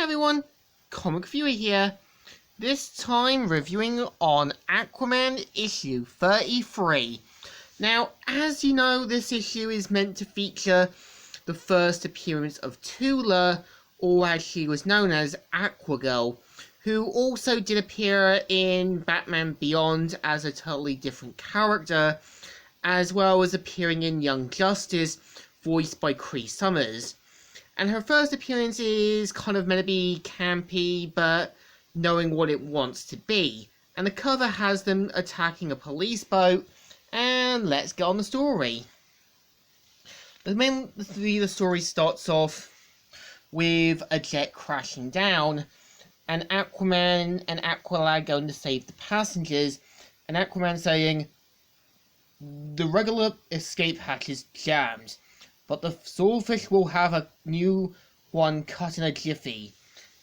everyone, Comic Viewer here. This time reviewing on Aquaman issue 33. Now, as you know, this issue is meant to feature the first appearance of Tula, or as she was known as, Aqua Girl, who also did appear in Batman Beyond as a totally different character, as well as appearing in Young Justice, voiced by Cree Summers. And her first appearance is kind of meant to be campy, but knowing what it wants to be. And the cover has them attacking a police boat, and let's get on the story. The story starts off with a jet crashing down, and Aquaman and Aqualad going to save the passengers, and Aquaman saying, "The regular escape hatch is jammed, but the swordfish will have a new one cut in a jiffy."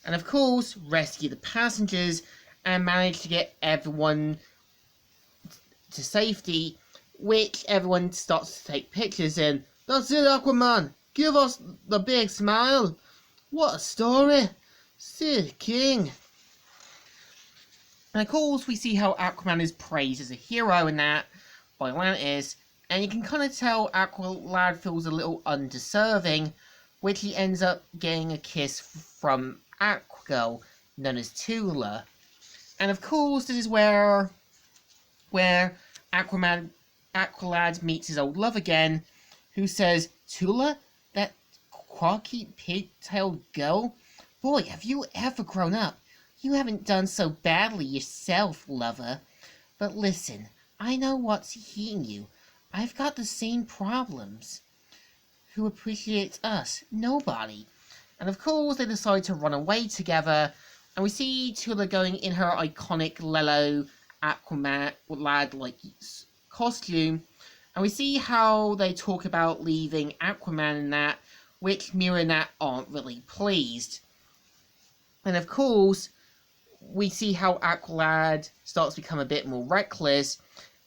And of course, rescue the passengers and manage to get everyone to safety, which everyone starts to take pictures in. "That's it, Aquaman! Give us the big smile! What a story! Sid King!" And of course, we see how Aquaman is praised as a hero in that by Atlantis. And you can kind of tell Aqualad feels a little undeserving, which he ends up getting a kiss from Aquagirl, known as Tula. And of course, this is where Aqualad meets his old love again, who says, "Tula, that quirky pig-tailed girl? Boy, have you ever grown up. You haven't done so badly yourself, lover. But listen, I know what's eating you. I've got the same problems. Who appreciates us? Nobody." And of course, they decide to run away together, and we see Tula going in her iconic Lello Aquaman lad-like costume, and we see how they talk about leaving Aquaman and that, which Mira and that aren't really pleased. And of course, we see how Aqualad starts to become a bit more reckless,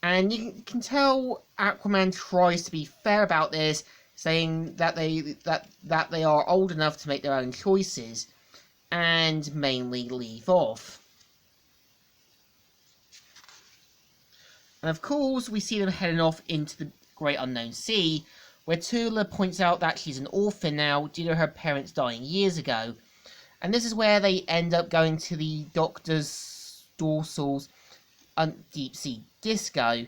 and you can tell Aquaman tries to be fair about this, saying that they are old enough to make their own choices, and mainly leave off. And of course, we see them heading off into the great unknown sea, where Tula points out that she's an orphan now due to her parents dying years ago. And this is where they end up going to the Doctor's Dorsal's deep sea disco,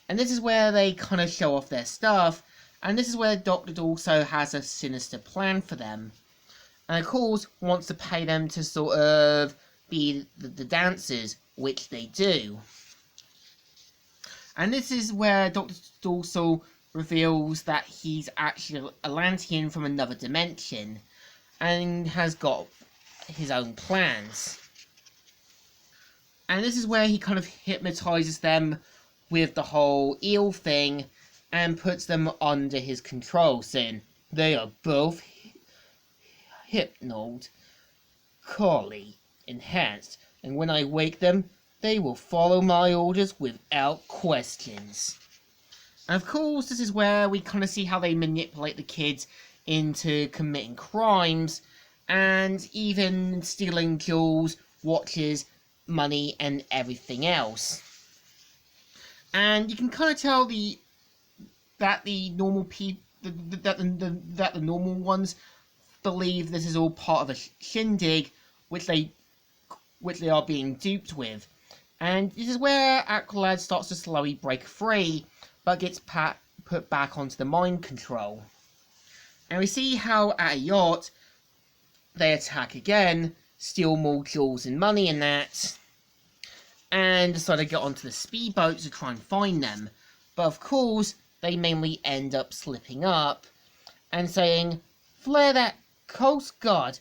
and this is where they kind of show off their stuff, and this is where Dr. also has a sinister plan for them, and of course wants to pay them to sort of be the dancers, which they do. And this is where Dr. Dorsal reveals that he's actually an Atlantean from another dimension, and has got his own plans. And this is where he kind of hypnotizes them with the whole eel thing and puts them under his control, saying, "They are both hypnoed, Carly, enhanced, and when I wake them, they will follow my orders without questions." And of course, this is where we kind of see how they manipulate the kids into committing crimes, and even stealing jewels, watches, money, and everything else. And you can kind of tell that the normal ones believe this is all part of a shindig, which they are being duped with. And this is where Aqualad starts to slowly break free, but gets put back onto the mind control. And we see how at a yacht they attack again, steal more jewels and money and that, and decide to get onto the speedboat to try and find them. But of course, they mainly end up slipping up and saying, "Flare that Coast Guard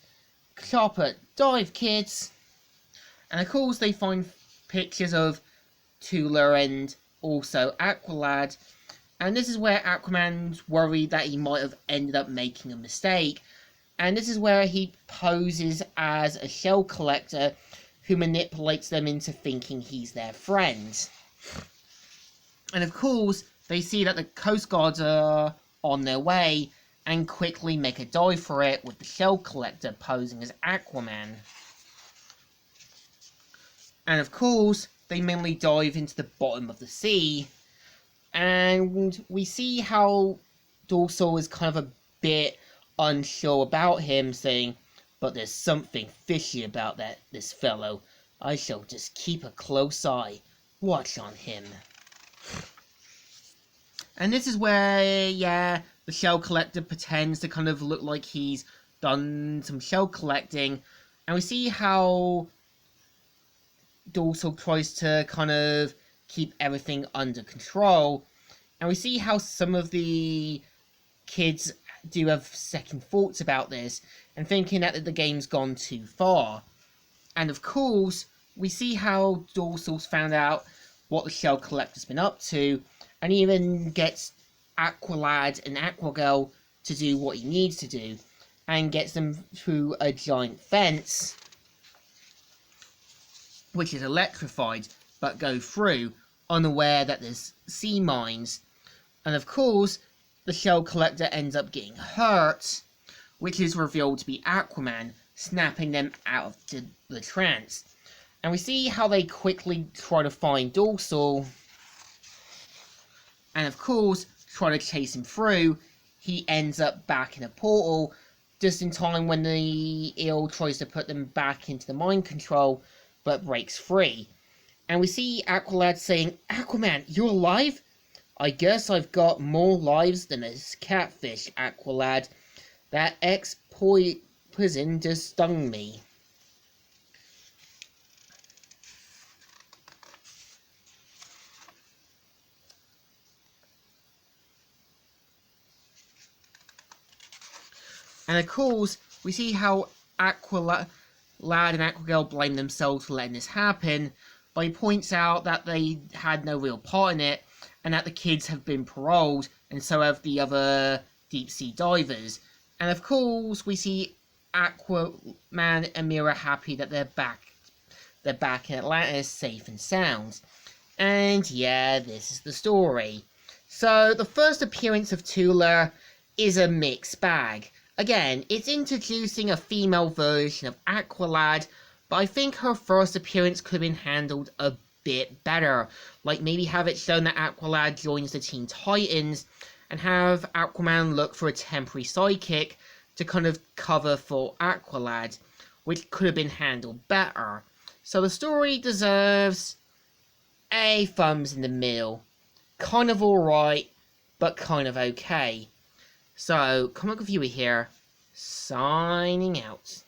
chopper, dive kids." And of course, they find pictures of Tula and also Aqualad, and this is where Aquaman's worried that he might have ended up making a mistake. And this is where he poses as a shell collector who manipulates them into thinking he's their friend. And of course, they see that the Coast Guards are on their way, and quickly make a dive for it with the Shell Collector posing as Aquaman. And of course, they mainly dive into the bottom of the sea, and we see how Dorsal is kind of a bit unsure about him, saying, "But there's something fishy about this fellow. I shall just keep a close watch on him." And this is where, yeah, the Shell Collector pretends to kind of look like he's done some shell collecting, and we see how Dorsal tries to kind of keep everything under control, and we see how some of the kids do have second thoughts about this and thinking that the game's gone too far. And of course, we see how Dorsal's found out what the Shell Collector's been up to, and even gets Aqualad and Aquagirl to do what he needs to do, and gets them through a giant fence, which is electrified, but go through, unaware that there's sea mines. And of course, the Shell Collector ends up getting hurt, which is revealed to be Aquaman, snapping them out of the trance. And we see how they quickly try to find Dorsal, and of course, try to chase him through. He ends up back in a portal, just in time when the eel tries to put them back into the mind control, but breaks free. And we see Aqualad saying, "Aquaman, you're alive? I guess I've got more lives than a catfish, Aqualad. That ex-poison just stung me." And of course, we see how Aqualad and Aquagirl blame themselves for letting this happen, but he points out that they had no real part in it, and that the kids have been paroled, and so have the other deep-sea divers. And of course, we see Aquaman and Mira happy that they're back in Atlantis, safe and sound. And yeah, this is the story. So, the first appearance of Tula is a mixed bag. Again, it's introducing a female version of Aqualad, but I think her first appearance could have been handled a bit better. Like, maybe have it shown that Aqualad joins the Teen Titans, and have Aquaman look for a temporary sidekick to kind of cover for Aqualad, which could have been handled better. So the story deserves a thumbs in the middle. Kind of alright, but kind of okay. So, Comic Reviewer here, signing out.